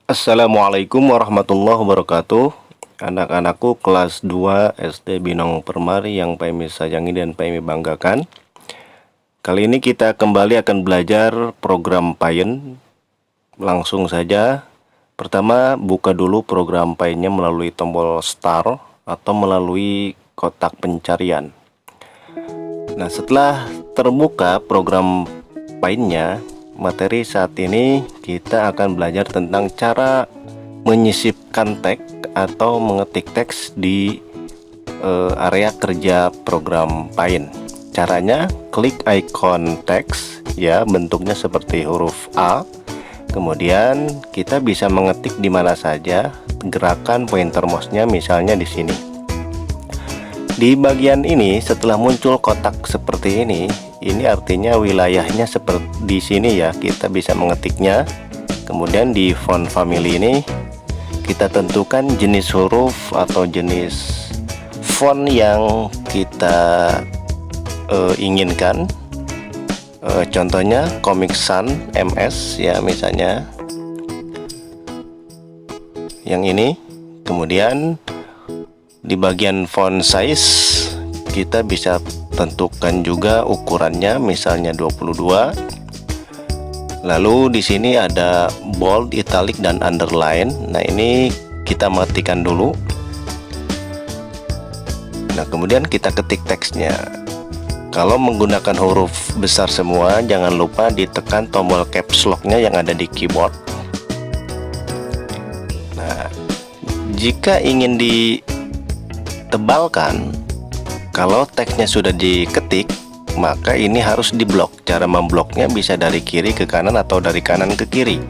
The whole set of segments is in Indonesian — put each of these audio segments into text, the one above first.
Assalamualaikum warahmatullahi wabarakatuh. Anak-anakku kelas 2 SD Binong Permari yang Pemi sayangi dan Pemi banggakan. Kali ini kita kembali akan belajar program Payen. Langsung saja. Pertama, buka dulu program Payennya melalui tombol start atau melalui kotak pencarian. Nah, setelah terbuka program Payennya, materi saat ini kita akan belajar tentang cara menyisipkan teks atau mengetik teks di area kerja program Payen. Caranya klik icon teks ya, bentuknya seperti huruf A. Kemudian kita bisa mengetik di mana saja, gerakan pointer mouse-nya misalnya di sini. Di bagian ini setelah muncul kotak seperti ini artinya wilayahnya seperti di sini ya, kita bisa mengetiknya. Kemudian di font family ini kita tentukan jenis huruf atau jenis font yang kita inginkan. Contohnya Comic Sans MS ya, misalnya yang ini. Kemudian di bagian font size kita bisa tentukan juga ukurannya, misalnya 22. Lalu di sini ada bold, italic dan underline. Nah, ini kita matikan dulu. Nah, kemudian kita ketik teksnya. Kalau menggunakan huruf besar semua, jangan lupa ditekan tombol caps lock-nya yang ada di keyboard. Nah, jika ingin ditebalkan, kalau teksnya sudah diketik, maka ini harus diblok. Cara membloknya bisa dari kiri ke kanan atau dari kanan ke kiri.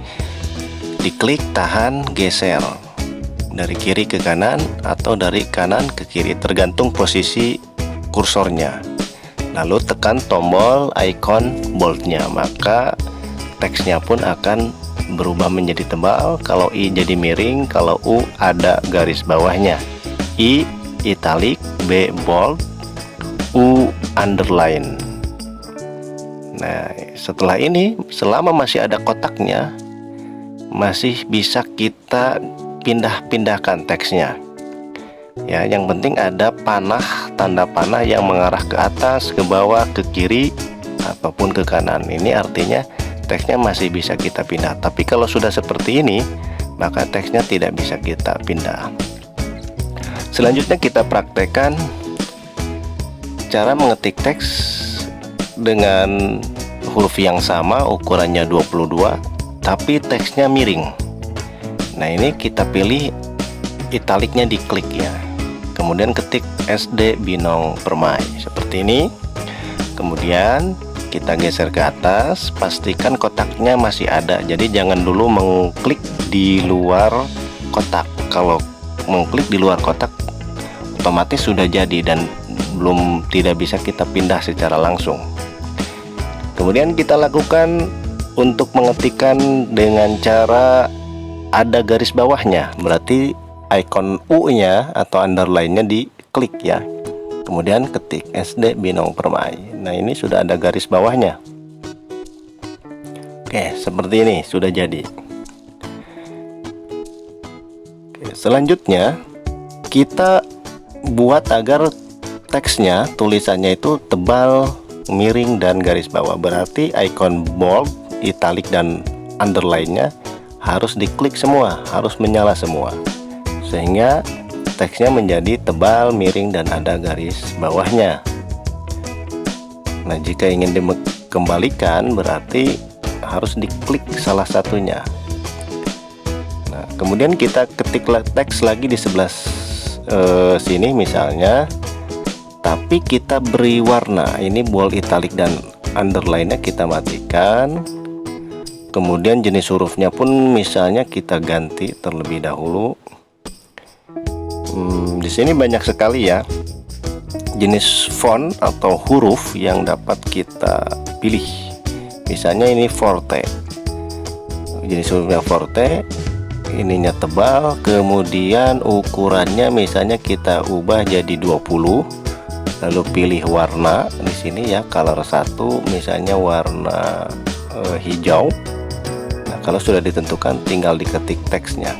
Diklik, tahan, geser. Dari kiri ke kanan atau dari kanan ke kiri, tergantung posisi kursornya. Lalu tekan tombol icon boldnya, maka teksnya pun akan berubah menjadi tebal. Kalau I jadi miring, kalau U ada garis bawahnya. I italic, B bold, U underline. Nah, setelah ini, selama masih ada kotaknya, masih bisa kita pindah-pindahkan teksnya. Ya, yang penting ada panah, tanda panah yang mengarah ke atas, ke bawah, ke kiri, ataupun ke kanan. Ini artinya teksnya masih bisa kita pindah. Tapi kalau sudah seperti ini, maka teksnya tidak bisa kita pindah. Selanjutnya kita praktekkan cara mengetik teks dengan huruf yang sama, ukurannya 22, tapi teksnya miring. Nah, ini kita pilih italiknya, diklik ya. Kemudian ketik SD Binong Permai seperti ini. Kemudian kita geser ke atas, pastikan kotaknya masih ada. Jadi jangan dulu mengklik di luar kotak. Kalau mengklik di luar kotak, otomatis sudah jadi dan tidak bisa kita pindah secara langsung. Kemudian kita lakukan untuk mengetikkan dengan cara ada garis bawahnya, berarti icon U-nya atau underline-nya diklik ya. Kemudian ketik SD Binong Permai. Nah, ini sudah ada garis bawahnya. Oke, seperti ini sudah jadi. Oke, selanjutnya kita buat agar teksnya, tulisannya itu tebal, miring dan garis bawah. Berarti icon bold, italic dan underline-nya harus diklik semua, harus menyala semua, sehingga teksnya menjadi tebal, miring dan ada garis bawahnya. Nah, jika ingin dikembalikan berarti harus diklik salah satunya. Nah, kemudian kita ketik teks lagi di sebelah sini misalnya, tapi kita beri warna. Ini bold, italic dan underline-nya kita matikan. Kemudian jenis hurufnya pun misalnya kita ganti terlebih dahulu. Di sini banyak sekali ya jenis font atau huruf yang dapat kita pilih. Misalnya ini forte, jenis hurufnya forte, ininya tebal. Kemudian ukurannya misalnya kita ubah jadi 20. Lalu pilih warna di sini ya, color 1 misalnya warna hijau. Nah, kalau sudah ditentukan tinggal diketik teksnya.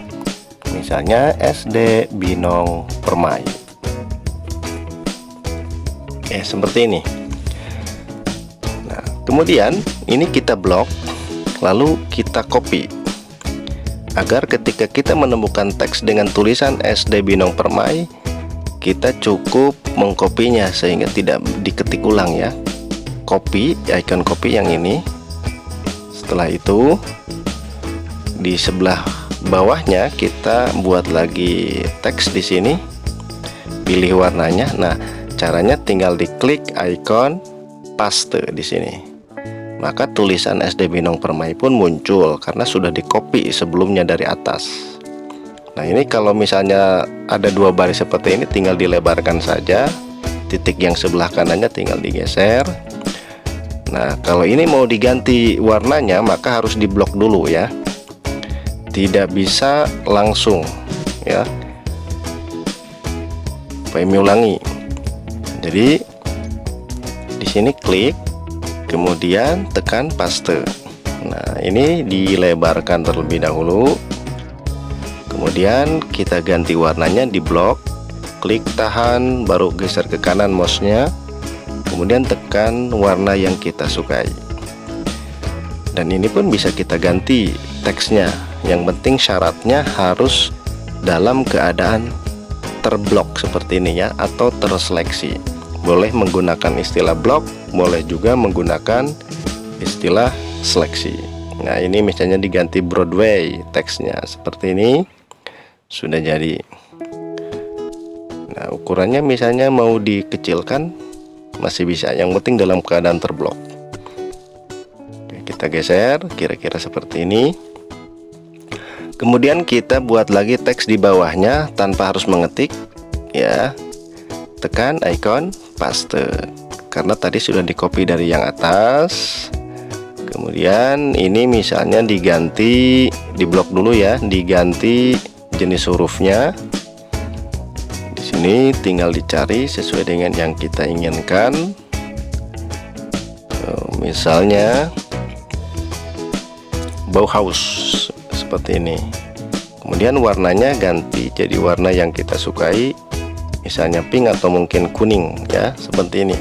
Misalnya SD Binong Permai. Seperti ini. Nah, kemudian ini kita blok, lalu kita copy. Agar ketika kita menemukan teks dengan tulisan SD Binong Permai, kita cukup mengkopinya sehingga tidak diketik ulang ya. Copy, icon copy yang ini. Setelah itu di sebelah bawahnya kita buat lagi teks di sini. Pilih warnanya. Nah, caranya tinggal diklik icon paste di sini. Maka tulisan SD Binong Permai pun muncul karena sudah di-copy sebelumnya dari atas. Nah, ini kalau misalnya ada dua baris seperti ini tinggal dilebarkan saja. Titik yang sebelah kanannya tinggal digeser. Nah, kalau ini mau diganti warnanya maka harus diblok dulu ya. Tidak bisa langsung ya. Kami ulangi. Jadi di sini klik, kemudian tekan paste. Nah, ini dilebarkan terlebih dahulu. Kemudian kita ganti warnanya di blok. Klik tahan, baru geser ke kanan mouse-nya. Kemudian tekan warna yang kita sukai. Dan ini pun bisa kita ganti teksnya. Yang penting syaratnya harus dalam keadaan terblok seperti ini ya, atau terseleksi. Boleh menggunakan istilah blok, boleh juga menggunakan istilah seleksi. Nah, ini misalnya diganti Broadway teksnya seperti ini. Sudah jadi. Nah, ukurannya misalnya mau dikecilkan masih bisa, yang penting dalam keadaan terblok. Oke, kita geser kira-kira seperti ini. Kemudian kita buat lagi teks di bawahnya tanpa harus mengetik ya. Tekan icon paste karena tadi sudah di copy dari yang atas. Kemudian ini misalnya diganti, diblok dulu ya, diganti jenis hurufnya. Ini tinggal dicari sesuai dengan yang kita inginkan. Misalnya Bauhaus seperti ini. Kemudian warnanya ganti jadi warna yang kita sukai, misalnya pink atau mungkin kuning ya, seperti ini.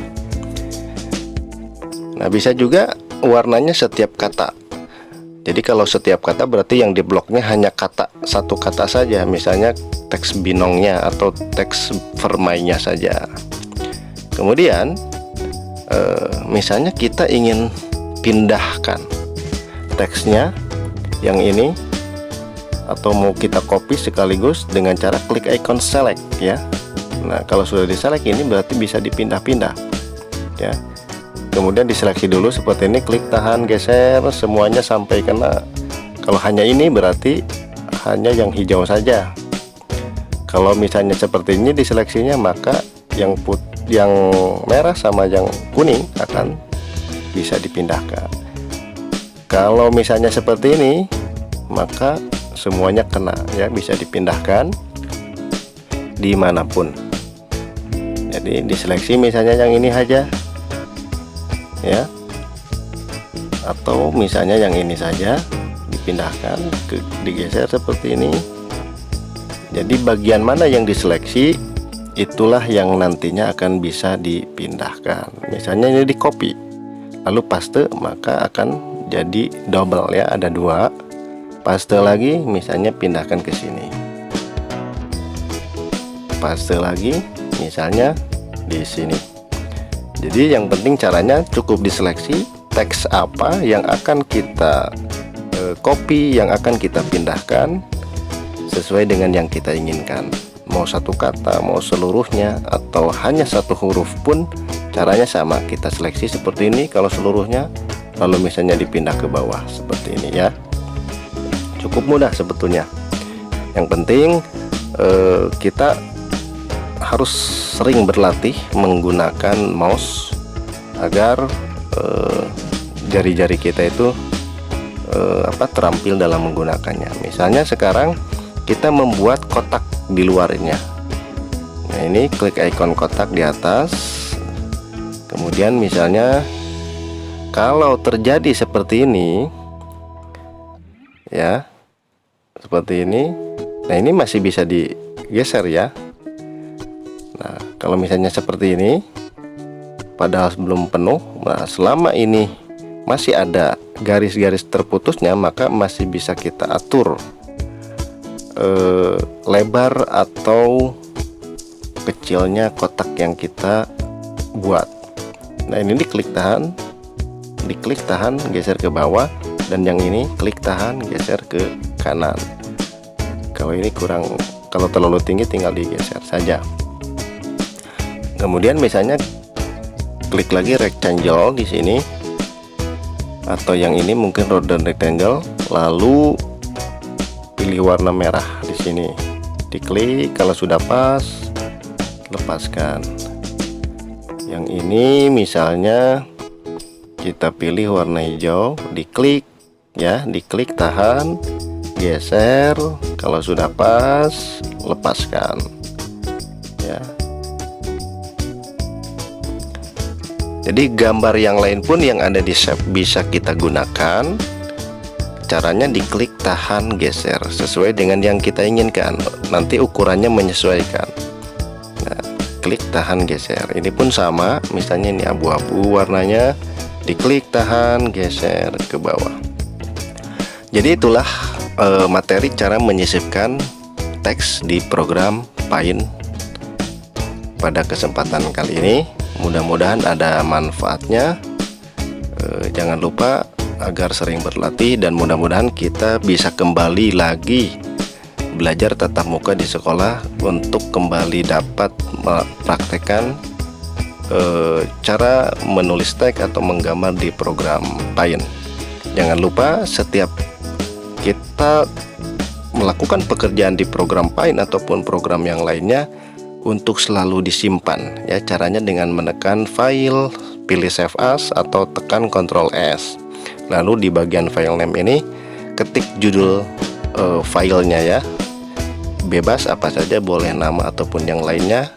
Nah, bisa juga warnanya setiap kata. Jadi kalau setiap kata berarti yang dibloknya hanya kata, satu kata saja, misalnya teks binongnya atau teks permainya saja. Kemudian misalnya kita ingin pindahkan teksnya yang ini, atau mau kita copy sekaligus dengan cara klik icon select ya. Nah, kalau sudah diselect ini berarti bisa dipindah-pindah ya. Kemudian diseleksi dulu seperti ini, klik tahan, geser semuanya sampai kena. Kalau hanya ini berarti hanya yang hijau saja. Kalau misalnya seperti ini diseleksinya, maka yang merah sama yang kuning akan bisa dipindahkan. Kalau misalnya seperti ini, maka semuanya kena ya, bisa dipindahkan dimanapun. Jadi diseleksi misalnya yang ini aja ya, atau misalnya yang ini saja dipindahkan, digeser seperti ini. Jadi bagian mana yang diseleksi itulah yang nantinya akan bisa dipindahkan. Misalnya ini di copy lalu paste, maka akan jadi double ya, ada dua. Paste lagi, misalnya pindahkan ke sini. Paste lagi, misalnya di sini. Jadi yang penting caranya cukup diseleksi teks apa yang akan kita copy, yang akan kita pindahkan sesuai dengan yang kita inginkan. Mau satu kata, mau seluruhnya, atau hanya satu huruf pun caranya sama. Kita seleksi seperti ini kalau seluruhnya, lalu misalnya dipindah ke bawah seperti ini ya. Cukup mudah sebetulnya. Yang penting kita harus sering berlatih menggunakan mouse agar jari-jari kita itu terampil dalam menggunakannya. Misalnya sekarang kita membuat kotak di luarnya. Nah, ini klik icon kotak di atas. Kemudian misalnya kalau terjadi seperti ini, ya, seperti ini. Nah, ini masih bisa digeser ya. Nah, kalau misalnya seperti ini padahal belum penuh, nah selama ini masih ada garis-garis terputusnya, maka masih bisa kita atur lebar atau kecilnya kotak yang kita buat. Nah, ini diklik tahan, geser ke bawah, dan yang ini klik tahan, geser ke kanan. Kalau ini kurang, kalau terlalu tinggi tinggal digeser saja. Kemudian misalnya klik lagi rectangle di sini, atau yang ini mungkin rodent rectangle, lalu pilih warna merah di sini, diklik. Kalau sudah pas, lepaskan. Yang ini misalnya kita pilih warna hijau, diklik ya, diklik tahan, geser. Kalau sudah pas, lepaskan ya. Jadi gambar yang lain pun yang ada di shape bisa kita gunakan. Caranya diklik tahan, geser sesuai dengan yang kita inginkan. Nanti ukurannya menyesuaikan. Nah, klik tahan, geser. Ini pun sama, misalnya ini abu-abu warnanya, diklik tahan, geser ke bawah. Jadi itulah materi cara menyisipkan teks di program Paint pada kesempatan kali ini. Mudah-mudahan ada manfaatnya. Jangan lupa agar sering berlatih, dan mudah-mudahan kita bisa kembali lagi belajar tatap muka di sekolah untuk kembali dapat mempraktekkan cara menulis teks atau menggambar di program Paint. Jangan lupa setiap kita melakukan pekerjaan di program Paint ataupun program yang lainnya untuk selalu disimpan ya. Caranya dengan menekan file, pilih save as atau tekan Ctrl S. Lalu di bagian file name ini ketik judul filenya ya. Bebas apa saja, boleh nama ataupun yang lainnya.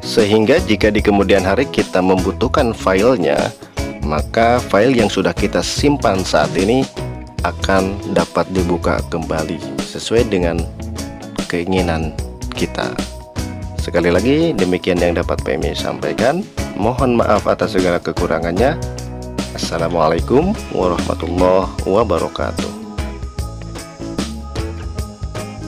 Sehingga jika di kemudian hari kita membutuhkan filenya, maka file yang sudah kita simpan saat ini akan dapat dibuka kembali sesuai dengan keinginan kita. Sekali lagi, demikian yang dapat PMI sampaikan. Mohon maaf atas segala kekurangannya. Assalamualaikum warahmatullahi wabarakatuh.